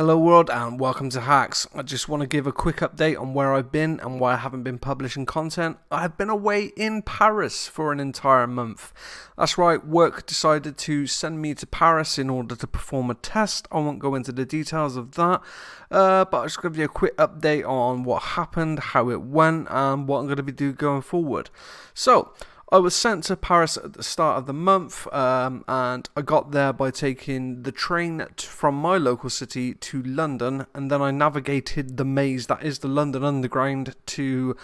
Hello world and welcome to Hacks. I just want to give a quick update on where I've been and why I haven't been publishing content. I've been away in Paris for an entire month. That's right, work decided to send me to Paris in order to perform a test. I won't go into the details of that, but I'll just give you a quick update on what happened, how it went, and what I'm going to be doing going forward. So, I was sent to Paris at the start of the month, and I got there by taking the train from my local city to London, and then I navigated the maze that is the London Underground to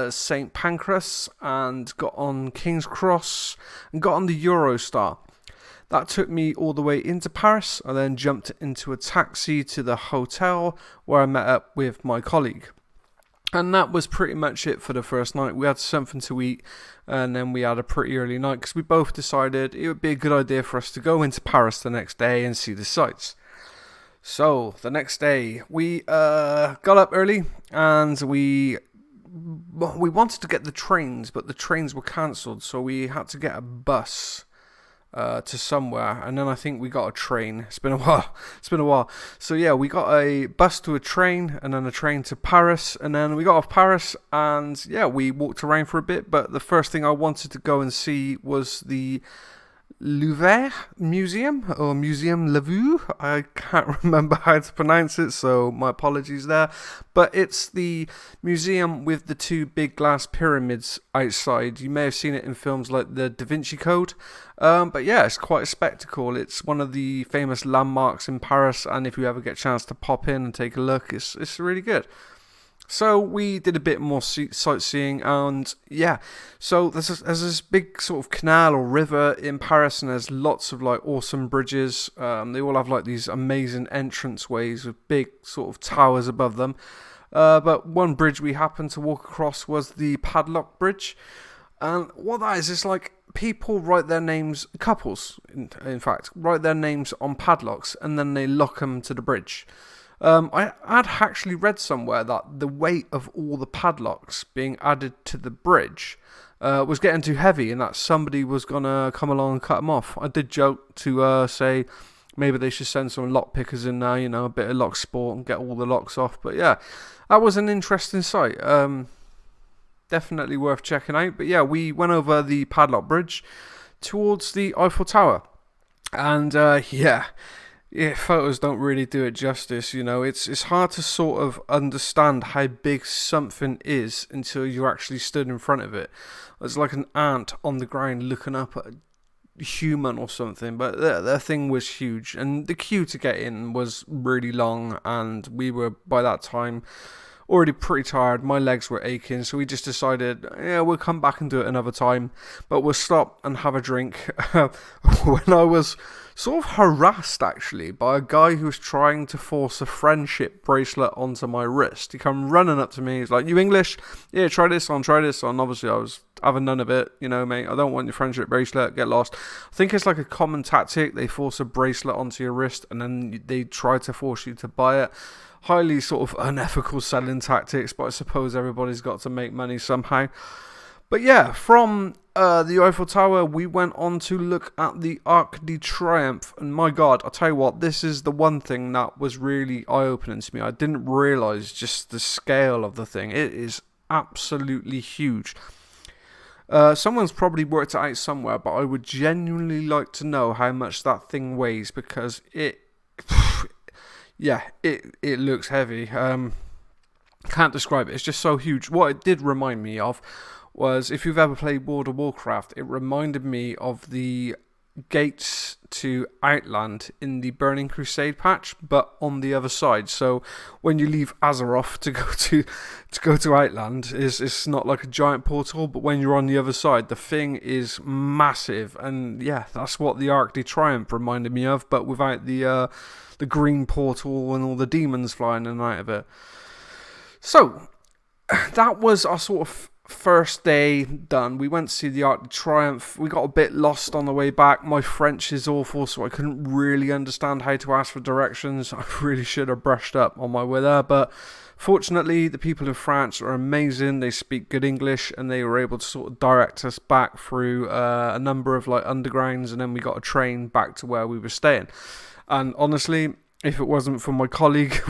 St Pancras, and got on King's Cross, and got on the Eurostar. That took me all the way into Paris. I then jumped into a taxi to the hotel where I met up with my colleague. And that was pretty much it for the first night. We had something to eat, and then we had a pretty early night because we both decided it would be a good idea for us to go into Paris the next day and see the sights. So the next day we got up early and we wanted to get the trains, but the trains were cancelled, so we had to get a bus to somewhere, and then I think we got a train. It's been a while. So yeah, we got a bus to a train, and then a train to Paris, and then we got off Paris, and yeah, we walked around for a bit. But the first thing I wanted to go and see was the Louvre Museum, or Museum Louvre. I can't remember how to pronounce it, so my apologies there. But it's the museum with the two big glass pyramids outside. You may have seen it in films like the Da Vinci Code. But yeah, it's quite a spectacle. It's one of the famous landmarks in Paris, and if you ever get a chance to pop in and take a look, it's really good. So we did a bit more sightseeing, and yeah, so there's this big sort of canal or river in Paris, and there's lots of like awesome bridges. They all have like these amazing entranceways with big sort of towers above them. But one bridge we happened to walk across was the Padlock Bridge, and what that is like people write their names, couples in fact, write their names on padlocks, and then they lock them to the bridge. I had actually read somewhere that the weight of all the padlocks being added to the bridge was getting too heavy, and that somebody was going to come along and cut them off. I did joke to say maybe they should send some lock pickers in there, a bit of lock sport and get all the locks off. But yeah, that was an interesting sight. Definitely worth checking out. But yeah, we went over the Padlock Bridge towards the Eiffel Tower. And yeah, photos don't really do it justice, It's hard to sort of understand how big something is until you're actually stood in front of it. It's like an ant on the ground looking up at a human or something, but the thing was huge. And the queue to get in was really long, and we were, by that time, already pretty tired. My legs were aching, so we just decided, yeah, we'll come back and do it another time, but we'll stop and have a drink. When I was sort of harassed actually by a guy who was trying to force a friendship bracelet onto my wrist. He come running up to me, he's like, "You English? Yeah, try this on. Obviously I was having none of it, mate. I don't want your friendship bracelet, get lost. I think it's like a common tactic. They force a bracelet onto your wrist and then they try to force you to buy it. Highly sort of unethical selling tactics, but I suppose everybody's got to make money somehow. But yeah, from the Eiffel Tower, we went on to look at the Arc de Triomphe. And my God, I'll tell you what, this is the one thing that was really eye-opening to me. I didn't realise just the scale of the thing. It is absolutely huge. Someone's probably worked it out somewhere, but I would genuinely like to know how much that thing weighs, because it looks heavy. Can't describe it. It's just so huge. What it did remind me of was, if you've ever played World of Warcraft, it reminded me of the gates to Outland in the Burning Crusade patch, but on the other side. So when you leave Azeroth to go to Outland, it's not like a giant portal, but when you're on the other side, the thing is massive. And yeah, that's what the Arc de Triomphe reminded me of, but without the green portal and all the demons flying in and out of it. So that was our sort of first day done. We went to see the Arc de Triomphe. We got a bit lost on the way back. My French is awful, so I couldn't really understand how to ask for directions. I really should have brushed up on my way there, but fortunately the people in France are amazing. They speak good English, and they were able to sort of direct us back through a number of like undergrounds, and then we got a train back to where we were staying. And honestly, If it wasn't for my colleague,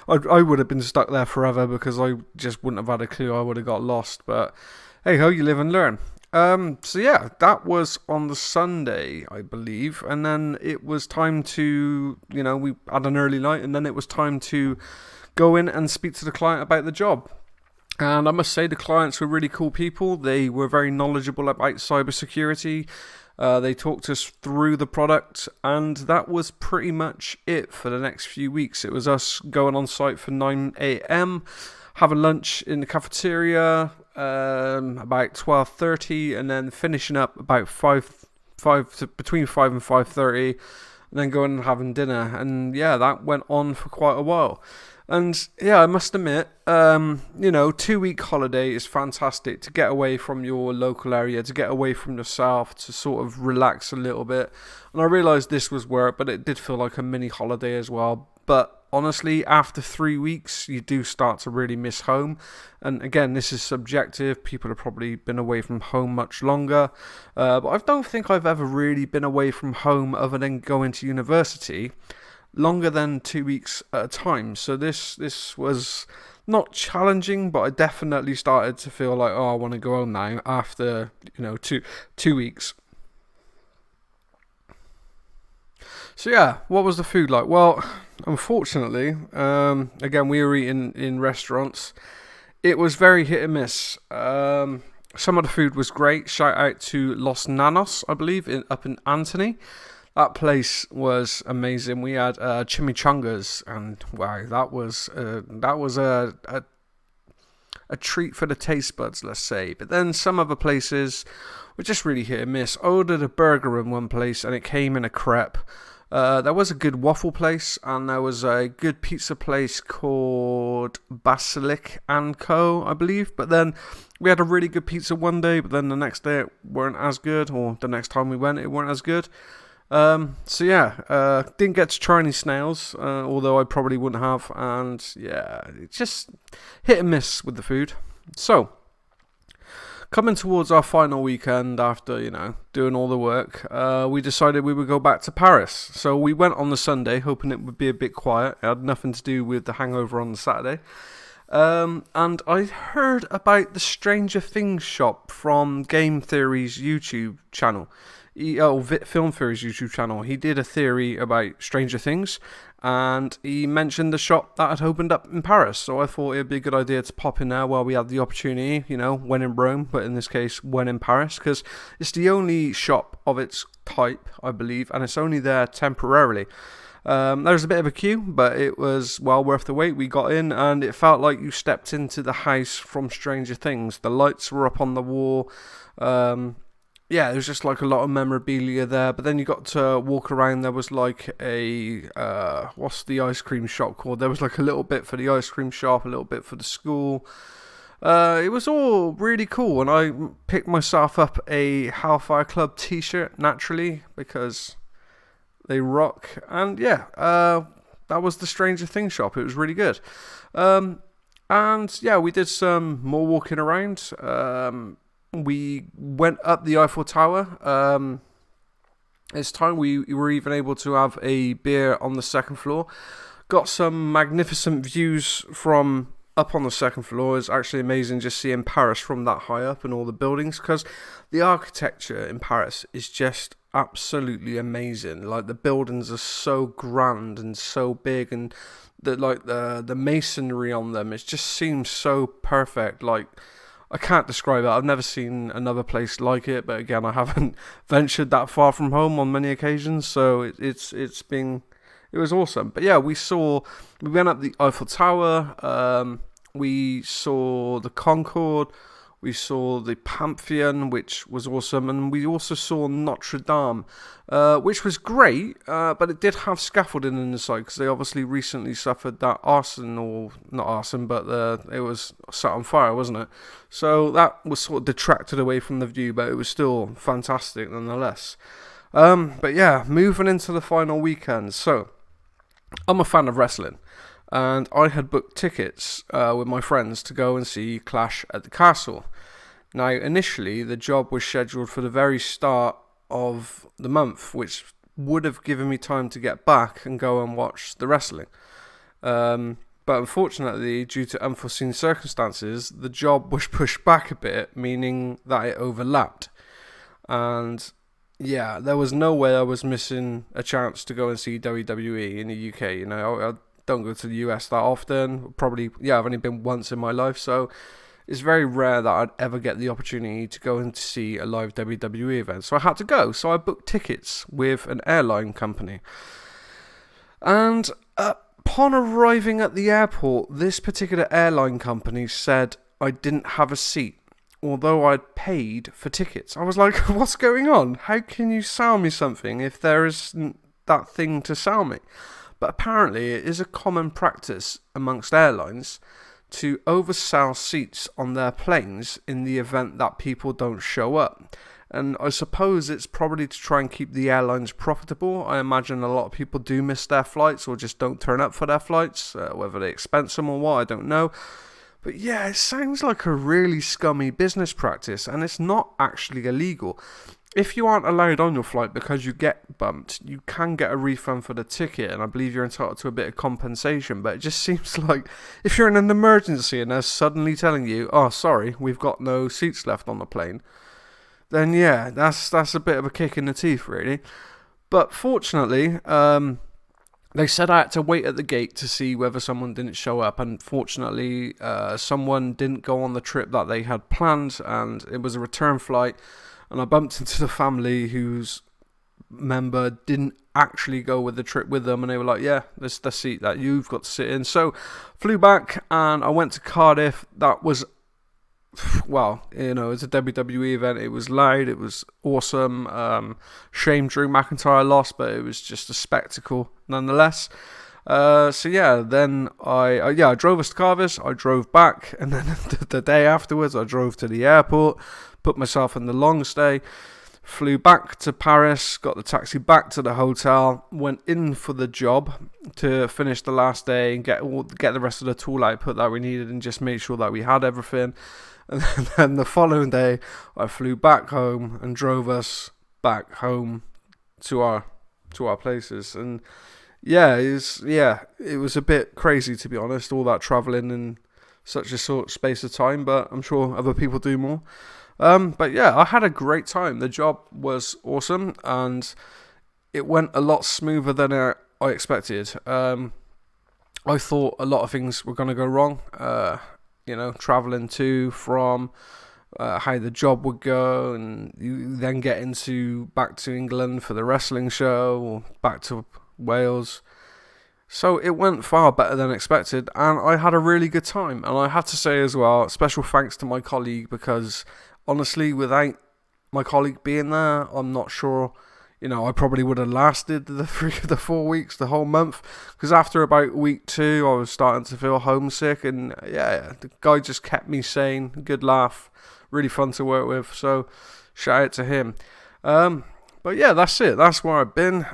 I would have been stuck there forever because I just wouldn't have had a clue. I would have got lost. But hey ho, you live and learn. So yeah, that was on the Sunday, I believe, and then it was time to, we had an early night, and then it was time to go in and speak to the client about the job. And I must say, the clients were really cool people. They were very knowledgeable about cybersecurity. They talked us through the product, and that was pretty much it for the next few weeks. It was us going on site for 9 a.m., having lunch in the cafeteria about 12:30, and then finishing up about between 5 and 5:30, and then going and having dinner. And yeah, that went on for quite a while. And yeah, I must admit, 2-week holiday is fantastic to get away from your local area, to get away from yourself, to sort of relax a little bit. And I realised this was work, but it did feel like a mini holiday as well. But honestly, after 3 weeks, you do start to really miss home. And again, this is subjective. People have probably been away from home much longer. But I don't think I've ever really been away from home other than going to university longer than 2 weeks at a time. So this was not challenging, but I definitely started to feel like, I want to go home now after, 2 weeks. So yeah, what was the food like? Well, unfortunately, again, we were eating in restaurants. It was very hit and miss. Some of the food was great. Shout out to Los Nanos, I believe, up in Antony. That place was amazing. We had chimichangas, and wow, that was a treat for the taste buds, let's say. But then some other places were just really hit and miss. I ordered a burger in one place, and it came in a crepe. There was a good waffle place, and there was a good pizza place called Basilic & Co., I believe. But then we had a really good pizza one day, but then the next day it weren't as good, or the next time we went it weren't as good. So yeah, didn't get to try any snails, although I probably wouldn't have, and yeah, it's just hit and miss with the food. So, coming towards our final weekend after, doing all the work, we decided we would go back to Paris. So we went on the Sunday, hoping it would be a bit quiet. It had nothing to do with the hangover on the Saturday. And I heard about the Stranger Things shop from Game Theory's YouTube channel. Film Theory's YouTube channel. He did a theory about Stranger Things, and he mentioned the shop that had opened up in Paris. So I thought it'd be a good idea to pop in there while we had the opportunity, when in Rome, but in this case, when in Paris, because it's the only shop of its type, I believe, and it's only there temporarily. There's a bit of a queue, but it was well worth the wait. We got in, and it felt like you stepped into the house from Stranger Things. The lights were up on the wall. Yeah, there was just like a lot of memorabilia there, but then you got to walk around. There was like a, what's the ice cream shop called? There was like a little bit for the ice cream shop, a little bit for the school. It was all really cool, and I picked myself up a Hellfire Club t-shirt, naturally, because they rock. And yeah, that was the Stranger Things shop. It was really good. And yeah, we did some more walking around. We went up the Eiffel Tower. This time we were even able to have a beer on the second floor. Got some magnificent views from up on the second floor. It's actually amazing just seeing Paris from that high up and all the buildings, because the architecture in Paris is just absolutely amazing. Like, the buildings are so grand and so big, and the masonry on them, it just seems so perfect. Like, I can't describe it. I've never seen another place like it, but again, I haven't ventured that far from home on many occasions, so it was awesome. But yeah, we went up the Eiffel Tower, we saw the Concorde, we saw the Pantheon, which was awesome, and we also saw Notre Dame, which was great, but it did have scaffolding inside, because they obviously recently suffered that arson, or not arson, but it was set on fire, wasn't it? So that was sort of detracted away from the view, but it was still fantastic nonetheless. But yeah, moving into the final weekend. So, I'm a fan of wrestling, and I had booked tickets with my friends to go and see Clash at the Castle. Now, initially, the job was scheduled for the very start of the month, which would have given me time to get back and go and watch the wrestling. But unfortunately, due to unforeseen circumstances, the job was pushed back a bit, meaning that it overlapped. And yeah, there was no way I was missing a chance to go and see WWE in the UK. I don't go to the US that often. Probably, I've only been once in my life, so it's very rare that I'd ever get the opportunity to go and see a live WWE event. So I had to go. So I booked tickets with an airline company. And upon arriving at the airport, this particular airline company said I didn't have a seat, although I'd paid for tickets. I was like, what's going on? How can you sell me something if there isn't that thing to sell me? But apparently it is a common practice amongst airlines to oversell seats on their planes in the event that people don't show up. And I suppose it's probably to try and keep the airlines profitable. I imagine a lot of people do miss their flights or just don't turn up for their flights, whether they expense them or what, I don't know. But yeah, it sounds like a really scummy business practice, and it's not actually illegal. If you aren't allowed on your flight because you get bumped, you can get a refund for the ticket, and I believe you're entitled to a bit of compensation. But it just seems like if you're in an emergency and they're suddenly telling you, oh, sorry, we've got no seats left on the plane, then yeah, that's a bit of a kick in the teeth, really. But fortunately, they said I had to wait at the gate to see whether someone didn't show up. Unfortunately, someone didn't go on the trip that they had planned, and it was a return flight. And I bumped into the family whose member didn't actually go with the trip with them, and they were like, yeah, this is the seat that you've got to sit in. So flew back and I went to Cardiff. That was, well, it's a WWE event. It was loud, it was awesome. Shame Drew McIntyre lost, but it was just a spectacle nonetheless. Then I drove us to Cardiff. I drove back, and then the day afterwards I drove to the airport, put myself in the long stay, flew back to Paris, got the taxi back to the hotel, went in for the job to finish the last day and get the rest of the tool output that we needed and just make sure that we had everything. And then the following day I flew back home and drove us back home to our places. And it was a bit crazy, to be honest, all that travelling in such a short space of time, but I'm sure other people do more. But yeah, I had a great time. The job was awesome, and it went a lot smoother than I expected. I thought a lot of things were going to go wrong, traveling to, from, how the job would go, and you then get back to England for the wrestling show, or back to Wales. So it went far better than expected, and I had a really good time. And I have to say as well, special thanks to my colleague, because honestly, without my colleague being there, I'm not sure, I probably would have lasted the 4 weeks, the whole month. Because after about week 2, I was starting to feel homesick, and yeah, the guy just kept me sane. Good laugh, really fun to work with. So shout out to him. But yeah, that's it. That's where I've been.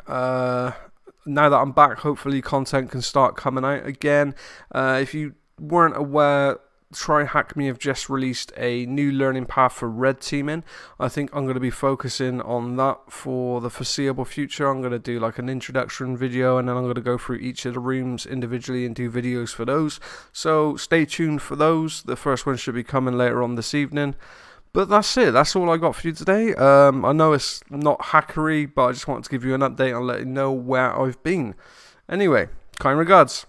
Now that I'm back, hopefully content can start coming out again. If you weren't aware, Try Hack Me have just released a new learning path for red teaming. I think I'm going to be focusing on that for the foreseeable future. I'm going to do like an introduction video, and then I'm going to go through each of the rooms individually and do videos for those. So stay tuned for those. The first one should be coming later on this evening. But that's it. That's all I got for you today. I know it's not hackery, but I just wanted to give you an update and let you know where I've been. Anyway, kind regards.